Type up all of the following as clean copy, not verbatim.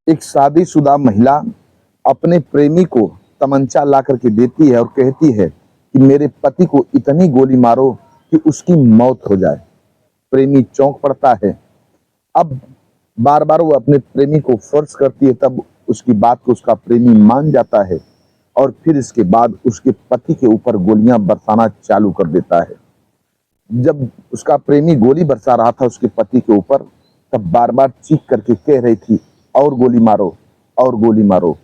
एक शादीशुदा महिला अपने प्रेमी को तमंचा ला करके देती है और कहती है कि मेरे पति को इतनी गोली मारो कि उसकी मौत हो जाए। प्रेमी चौंक पड़ता है। अब बार बार वो अपने प्रेमी को फोर्स करती है, तब उसकी बात को उसका प्रेमी मान जाता है और फिर इसके बाद उसके पति के ऊपर गोलियां बरसाना चालू कर देता है। जब उसका प्रेमी गोली बरसा रहा था उसके पति के ऊपर, तब बार बार चीख करके कह रही थी, और गोली मारो, और गोली मारो।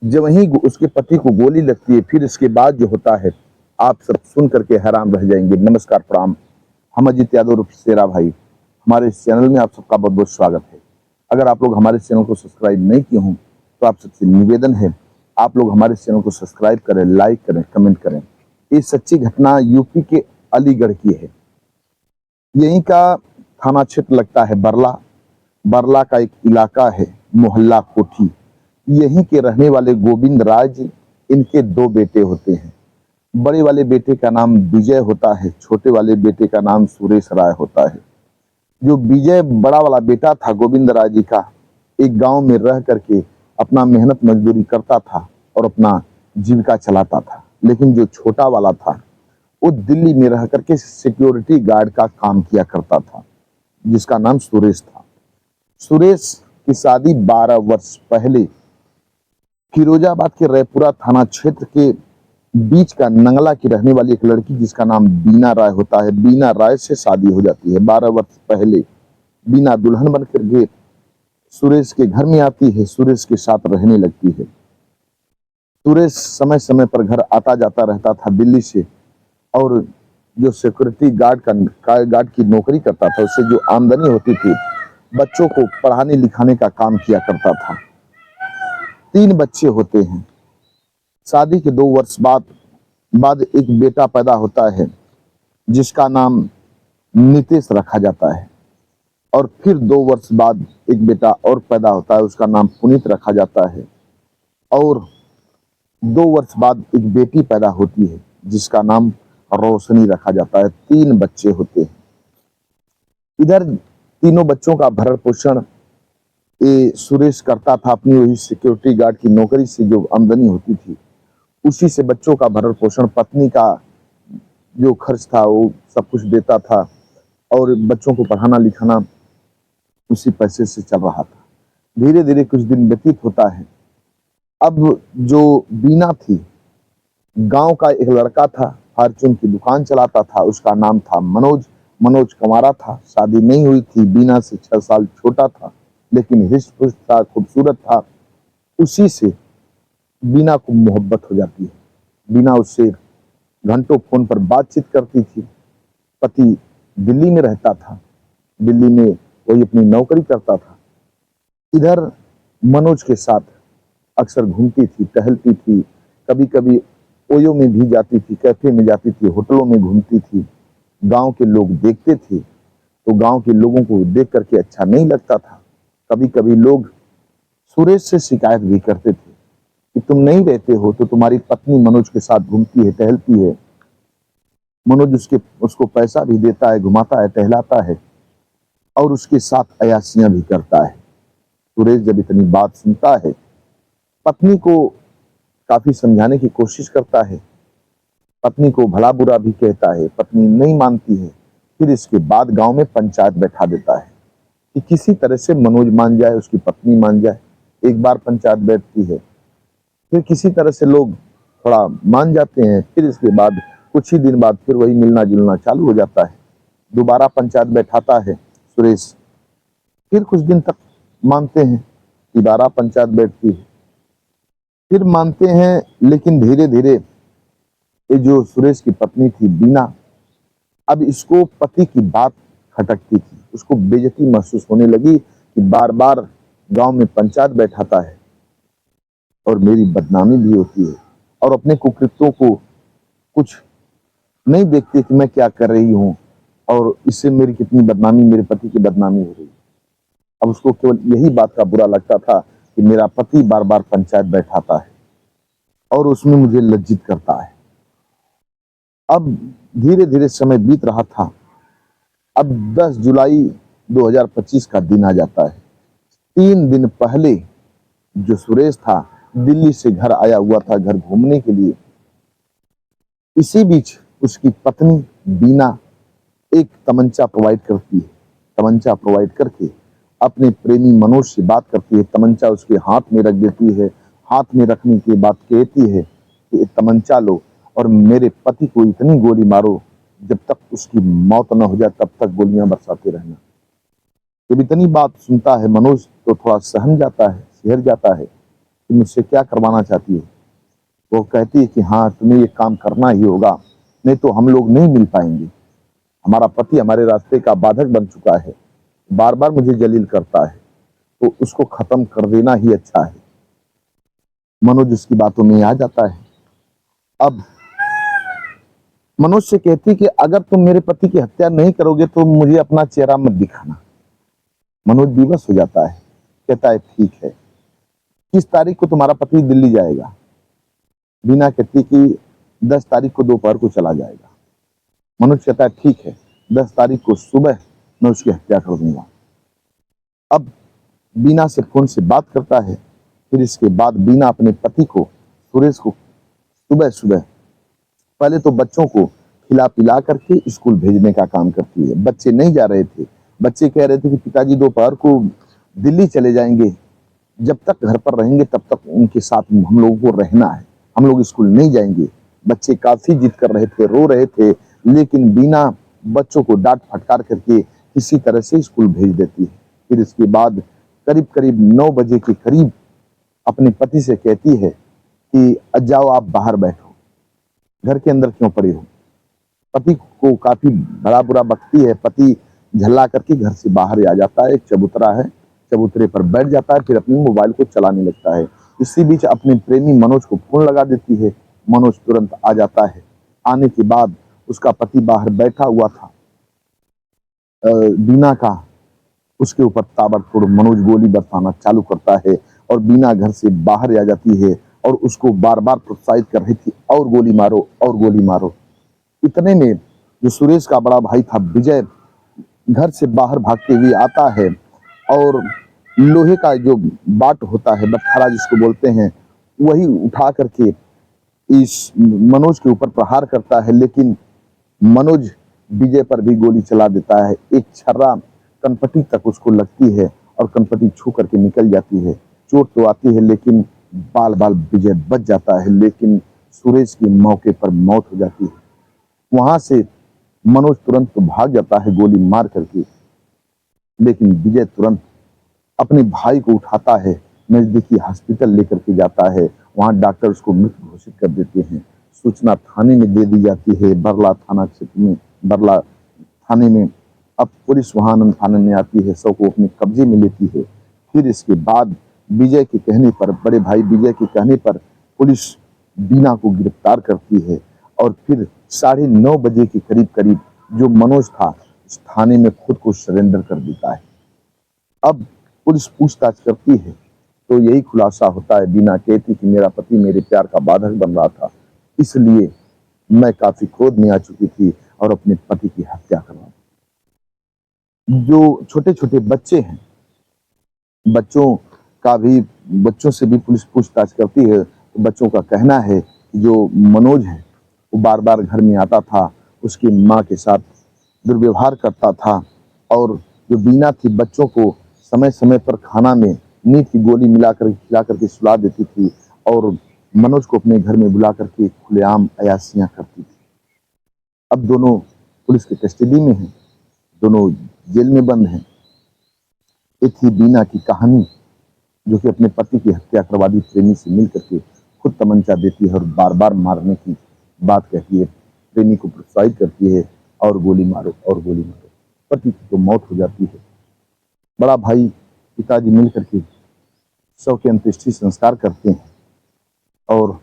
जब वहीं उसके पति को गोली लगती है, फिर इसके बाद जो होता है आप सब सुन करके हैरान रह जाएंगे। नमस्कार, प्रणाम। हम अजीत यादव रूप शेरा भाई, हमारे इस चैनल में आप सबका बहुत बहुत स्वागत है। अगर आप लोग हमारे चैनल को सब्सक्राइब नहीं किए हों तो आप सबसे निवेदन है, आप लोग हमारे चैनल को सब्सक्राइब करें, लाइक करें, कमेंट करें। ये सच्ची घटना यूपी के अलीगढ़ की है। यहीं का थाना क्षेत्र लगता है बरला। बरला का एक इलाका है मोहल्ला कोठी। यहीं के रहने वाले गोविंद राज, इनके दो बेटे होते हैं। बड़े वाले बेटे का नाम विजय होता है, छोटे वाले बेटे का नाम सुरेश राय होता है। जो विजय बड़ा वाला बेटा था गोविंद राय जी का, एक गांव में रह करके अपना मेहनत मजदूरी करता था और अपना जीविका चलाता था। लेकिन जो छोटा वाला था वो दिल्ली में रह करके सिक्योरिटी गार्ड का काम किया करता था, जिसका नाम सुरेश था। सुरेश की शादी 12 वर्ष पहले फिरोजाबाद के रैपुरा थाना क्षेत्र के बीच का नंगला की रहने वाली एक लड़की जिसका नाम बीना राय होता है, बीना राय से शादी हो जाती है। 12 वर्ष पहले बीना दुल्हन बनकर के सुरेश के घर में आती है, सुरेश के साथ रहने लगती है। सुरेश समय समय पर घर आता जाता रहता था दिल्ली से, और जो सिक्योरिटी गार्ड की नौकरी करता था, उससे जो आमदनी होती थी बच्चों को पढ़ाने लिखाने का काम किया करता था। 3 बच्चे होते हैं। शादी के 2 वर्ष बाद एक बेटा पैदा होता है जिसका नाम नितेश रखा जाता है, और फिर 2 वर्ष बाद एक बेटा और पैदा होता है, उसका नाम पुनीत रखा जाता है, और 2 वर्ष बाद एक बेटी पैदा होती है जिसका नाम रोशनी रखा जाता है। 3 बच्चे होते हैं। इधर तीनों बच्चों का भरण पोषण ये सुरेश करता था अपनी वही सिक्योरिटी गार्ड की नौकरी से जो आमदनी होती थी, उसी से बच्चों का भरण पोषण, पत्नी का जो खर्च था वो सब कुछ देता था, और बच्चों को पढ़ाना लिखाना उसी पैसे से चल रहा था। धीरे धीरे कुछ दिन व्यतीत होता है। अब जो बीना थी, गांव का एक लड़का था, फॉर्चून की दुकान चलाता था, उसका नाम था मनोज कुमारा था। शादी नहीं हुई थी, बीना से 6 साल छोटा था, लेकिन हृष्ट पुष्ट था, खूबसूरत था। उसी से बीना को मोहब्बत हो जाती है। बीना उससे घंटों फोन पर बातचीत करती थी। पति दिल्ली में रहता था, दिल्ली में वही अपनी नौकरी करता था। इधर मनोज के साथ अक्सर घूमती थी, टहलती थी, कभी कभी ओयो में भी जाती थी, कैफे में जाती थी, होटलों में घूमती थी। गांव के लोग देखते थे तो गांव के लोगों को देख करके अच्छा नहीं लगता था। कभी कभी लोग सुरेश से शिकायत भी करते थे कि तुम नहीं रहते हो तो तुम्हारी पत्नी मनोज के साथ घूमती है, टहलती है, मनोज उसको पैसा भी देता है, घुमाता है, टहलाता है, और उसके साथ अयाशियां भी करता है। सुरेश जब इतनी बात सुनता है, पत्नी को काफी समझाने की कोशिश करता है, पत्नी को भला बुरा भी कहता है, पत्नी नहीं मानती है। फिर इसके बाद गांव में पंचायत बैठा देता है कि किसी तरह से मनोज मान जाए, उसकी पत्नी मान जाए। एक बार पंचायत बैठती है, फिर किसी तरह से लोग थोड़ा मान जाते हैं, फिर इसके बाद कुछ ही दिन बाद फिर वही मिलना जुलना चालू हो जाता है। दोबारा पंचायत बैठाता है सुरेश, फिर कुछ दिन तक मानते हैं, दोबारा पंचायत बैठती है, फिर मानते हैं। लेकिन धीरे धीरे ये जो सुरेश की पत्नी थी बीना, अब इसको पति की बात खटकती थी, उसको बेइज्जती महसूस होने लगी कि बार बार गांव में पंचायत बैठाता है और मेरी बदनामी भी होती है, और अपने कुकृत्यों को कुछ नहीं देखती कि मैं क्या कर रही हूँ, और इससे मेरी कितनी बदनामी, मेरे पति की बदनामी हो रही। अब उसको केवल यही बात का बुरा लगता था कि मेरा पति बार बार पंचायत बैठाता है और उसमें मुझे लज्जित करता है। अब धीरे धीरे समय बीत रहा था। अब 10 जुलाई 2025 का दिन आ जाता है। 3 दिन पहले जो सुरेश था दिल्ली से घर आया हुआ था, घर घूमने के लिए। इसी बीच उसकी पत्नी बीना एक तमंचा प्रोवाइड करती है। तमंचा प्रोवाइड करके अपने प्रेमी मनोज से बात करती है। तमंचा उसके हाथ में रख देती है। हाथ में रखने के बाद कहती है कि ये तमंचा लो और मेरे पति को इतनी गोली मारो जब तक उसकी मौत न हो जाए, तब तक गोलियां बरसाते रहना। जब इतनी बात सुनता है मनोज तो थोड़ा सहम जाता है, सिहर जाता है कि मुझसे क्या करवाना चाहती हो। वो कहती है कि हाँ, तुम्हें ये काम करना ही होगा, नहीं तो हम लोग नहीं मिल पाएंगे। हमारा पति हमारे रास्ते का बाधक बन चुका है, बार बार मुझे जलील करता है, तो उसको खत्म कर देना ही अच्छा है। मनोज उसकी बातों में आ जाता है। अब मनोज से कहती कि अगर तुम मेरे पति की हत्या नहीं करोगे तो मुझे अपना चेहरा मत दिखाना। मनोज विवश हो जाता है, कहता है ठीक है, किस तारीख को तुम्हारा पति दिल्ली जाएगा? बीना कहती कि 10 तारीख को दोपहर को चला जाएगा। मनोज कहता है ठीक है, 10 तारीख को सुबह मैं उसकी हत्या कर दूंगा। अब बीना से फोन से बात करता है। फिर इसके बाद बीना अपने पति को, सुरेश को, सुबह सुबह पहले तो बच्चों को खिला पिला करके स्कूल भेजने का काम करती है। बच्चे नहीं जा रहे थे, बच्चे कह रहे थे कि पिताजी दोपहर को दिल्ली चले जाएंगे, जब तक घर पर रहेंगे तब तक उनके साथ हम लोगों को रहना है, हम लोग स्कूल नहीं जाएंगे। बच्चे काफी जिद कर रहे थे, रो रहे थे, लेकिन बीना बच्चों को डांट फटकार करके किसी तरह से स्कूल भेज देती है। फिर इसके बाद करीब करीब 9 बजे के करीब अपने पति से कहती है कि जाओ आप बाहर बैठो, घर के अंदर क्यों पड़े हो। पति को काफी बड़ा बुरा बकती है। पति झल्ला करके घर से बाहर आ जाता है। एक चबूतरा है, चबूतरे पर बैठ जाता है, फिर अपने मोबाइल को चलाने लगता है। इसी बीच अपने प्रेमी मनोज को फोन लगा देती है। मनोज तुरंत आ जाता है। आने के बाद उसका पति बाहर बैठा हुआ था, बीना का, उसके ऊपर ताबड़तोड़ मनोज गोली बरसाना चालू करता है और बीना घर से बाहर आ जाती है और उसको बार बार प्रोत्साहित कर रही थी, और गोली मारो और गोली मारो। इतने में जो सुरेश का बड़ा भाई था विजय घर से बाहर भागते हुए आता है और लोहे का जो बाट होता है, बटखरा जिसको बोलते हैं, वही उठा करके इस मनोज के ऊपर प्रहार करता है। लेकिन मनोज विजय पर भी गोली चला देता है। एक छर्रा कनपटी तक उसको लगती है और कनपटी छू करके निकल जाती है। चोट तो आती है लेकिन बाल बाल विजय बच जाता है, लेकिन सुरेश की मौके पर मौत हो जाती है। वहां से मनोज तुरंत तो भाग जाता है गोली मार करके, लेकिन विजय तुरंत अपने भाई को उठाता है, नजदीकी हॉस्पिटल लेकर के जाता है। वहां डॉक्टर उसको मृत घोषित कर देते हैं। सूचना थाने में दे दी जाती है, बरला थाना क्षेत्र में, बरला थाने में। अब पुलिस वहां आनंद थाने में आती है, शव को अपने कब्जे में लेती है। फिर इसके बाद विजय के कहने पर, बड़े भाई विजय के कहने पर पुलिस बीना को गिरफ्तार करती है और फिर 9:30 बजे के करीब करीब जो मनोज था उस थाने में खुद को सरेंडर कर देता है। अब पुलिस पूछताछ करती है तो यही खुलासा होता है, बीना कहती कि मेरा पति मेरे प्यार का बाधक बन रहा था, इसलिए मैं काफी क्रोध में आ चुकी थी और अपने पति की हत्या करवा दी। जो छोटे छोटे बच्चे हैं, बच्चों से भी पुलिस पूछताछ करती है तो बच्चों का कहना है कि जो मनोज है वो बार बार घर में आता था, उसकी माँ के साथ दुर्व्यवहार करता था और जो बीना थी बच्चों को समय समय पर खाना में नींद की गोली मिलाकर खिला करके सुला देती थी और मनोज को अपने घर में बुला करके खुलेआम अयाशियां करती थी। अब दोनों पुलिस की कस्टडी में हैं, दोनों जेल में बंद हैं। ये थी बीना की कहानी, जो कि अपने पति की हत्या करवा दी प्रेमी से मिल करके खुद तमंचा देती है और बार बार मारने की बात कहती है, प्रेमी को प्रोत्साहित करती है और गोली मारो और गोली मारो। पति की तो मौत हो जाती है। बड़ा भाई पिताजी मिल करके शव के अंत्येष्टि संस्कार करते हैं और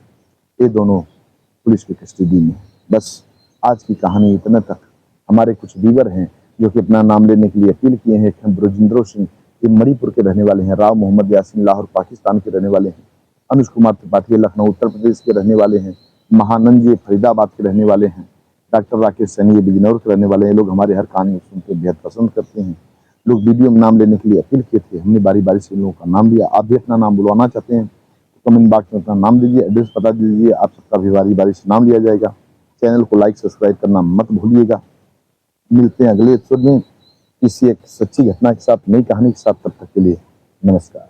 ये दोनों पुलिस की कस्टडी में। बस आज की कहानी इतना तक। हमारे कुछ व्यूअर हैं जो कि अपना नाम लेने के लिए अपील किए हैं। ब्रजेंद्र सिंह, ये मणिपुर के रहने वाले हैं। राव मोहम्मद यासीन लाहौर पाकिस्तान के रहने वाले हैं। अनुज कुमार त्रिपाठी लखनऊ उत्तर प्रदेश के रहने वाले हैं। महानंद जी फरीदाबाद के रहने वाले हैं। डॉक्टर राकेश सैनी ये बिजनौर के रहने वाले हैं। लोग हमारे हर कहानी सुनते बेहद पसंद करते हैं। लोग वीडियो में नाम लेने के लिए अपील किए थे। हमने बारी बारी से उन लोगों का नाम लिया। आप भी अपना नाम बुलवाना चाहते हैं तो कमेंट बॉक्स में अपना नाम दीजिए, एड्रेस बता दीजिए, आप सबका भी बारी बारी से नाम लिया जाएगा। चैनल को लाइक सब्सक्राइब करना मत भूलिएगा। मिलते हैं अगले एपिसोड में किसी एक सच्ची घटना के साथ, नई कहानी के साथ। तब तक के लिए नमस्कार।